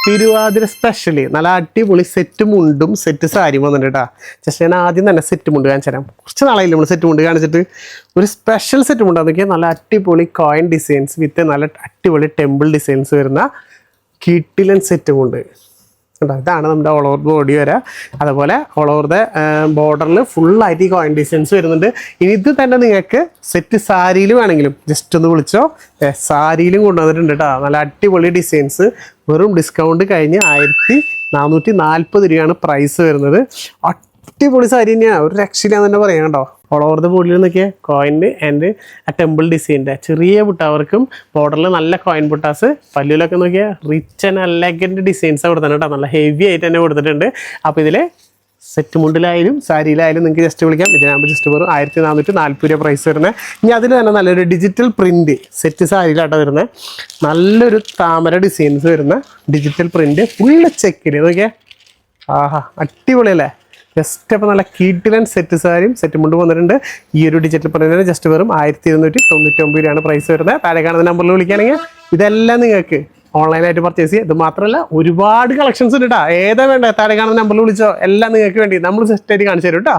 Thiruvathira specially നല്ല അടിപൊളി set മുണ്ടും സെറ്റ് സാരിയും വന്നിട്ടുണ്ട് കേട്ടോ. ജസ്റ്റ് ഞാൻ ആദ്യം തന്നെ സെറ്റ് മുണ്ട് കാണിച്ചു തരാം. കുറച്ച് നാളായില്ല നമ്മൾ സെറ്റ് മുണ്ട് കാണിച്ചിട്ട്. ഒരു സ്പെഷ്യൽ സെറ്റ് മുണ്ട് അതൊക്കെ നല്ല അടിപൊളി കോയിൻ ഡിസൈൻസ് വിത്ത് നല്ല അടിപൊളി ടെമ്പിൾ ഡിസൈൻസ് വരുന്ന കിട്ടിലൻ സെറ്റ് മുണ്ട് കേട്ടോ. ഇതാണ് നമ്മുടെ ഓൾ ഓവർ ബോഡി വരെ. അതുപോലെ ഓൾ ഓവർ ദ ബോർഡറിൽ ഫുള്ളായിട്ട് ഈ കോയിൻ ഡിസൈൻസ് വരുന്നുണ്ട്. ഇനി ഇത് തന്നെ നിങ്ങൾക്ക് സെറ്റ് സാരിയിൽ വേണമെങ്കിലും ജസ്റ്റ് ഒന്ന് വിളിച്ചോ. സാരിയിലും കൊണ്ടുവന്നിട്ടുണ്ട് കേട്ടോ. നല്ല അടിപൊളി ഡിസൈൻസ്. വെറും ഡിസ്കൗണ്ട് കഴിഞ്ഞ് 1440 രൂപയാണ് പ്രൈസ് വരുന്നത്. അടിപൊളി സാരി തന്നെയാണ്, ഒരു രക്ഷയില്ലാന്ന് തന്നെ പറയാം കേട്ടോ. ഓൾ ഓവർ ദ ബോഡിയിൽ നോക്കിയാൽ കോയിൻ്റെ ആൻഡ് ആ ടെമ്പിൾ ഡിസൈൻ്റെ ചെറിയ ബുട്ടാവർക്കും ബോർഡറിൽ നല്ല കോയിൻ ബുട്ടാസ്. പല്ലുവിലൊക്കെ നോക്കിയാൽ റിച്ച് ആൻഡ് എലഗൻറ്റ് ഡിസൈൻസാണ് കൊടുത്തിട്ടുണ്ട് കേട്ടോ. നല്ല ഹെവി ആയിട്ട് തന്നെ കൊടുത്തിട്ടുണ്ട്. അപ്പോൾ ഇതിൽ സെറ്റ് മുണ്ടിലായാലും സാരിയിലായാലും നിങ്ങൾക്ക് ജസ്റ്റ് വിളിക്കാം. ഇതിനാകുമ്പോൾ ജസ്റ്റ് വെറും 1440 രൂപ പ്രൈസ് വരുന്നത്. ഇനി അതിൽ തന്നെ നല്ലൊരു ഡിജിറ്റൽ പ്രിൻറ്റ് സെറ്റ് സാരിയിലാട്ടോ വരുന്നത്. നല്ലൊരു താമര ഡിസൈൻസ് വരുന്ന ഡിജിറ്റൽ പ്രിൻറ്റ് ഫുള്ള് ചെക്കിൽ നോക്കിയാൽ. ആഹാ അടിപൊളിയല്ലേ. ജസ്റ്റ് അപ്പോൾ നല്ല കിടിലൻ സെറ്റ് സാരിയും സെറ്റ് മുണ്ട് വന്നിട്ടുണ്ട്. ഈ ഒരു ഡിജിറ്റൽ പ്രിന്റിന് ജസ്റ്റ് വെറും 1299 രൂപയാണ് പ്രൈസ് വരുന്നത്. താഴെ കാണുന്ന നമ്പറിൽ വിളിക്കുകയാണെങ്കിൽ ഇതെല്ലാം നിങ്ങൾക്ക് ഓൺലൈനായിട്ട് പർച്ചേസ് ചെയ്യാം. ഇത് മാത്രമല്ല ഒരുപാട് കളക്ഷൻസ് ഉണ്ട് കേട്ടോ. ഏതാ വേണ്ട താഴെ കാണുന്ന നമ്പറിൽ വിളിച്ചോ, എല്ലാം നിങ്ങൾക്ക് വേണ്ടി നമ്മൾ സെറ്റായിട്ട് കാണിച്ചു തരും കേട്ടോ.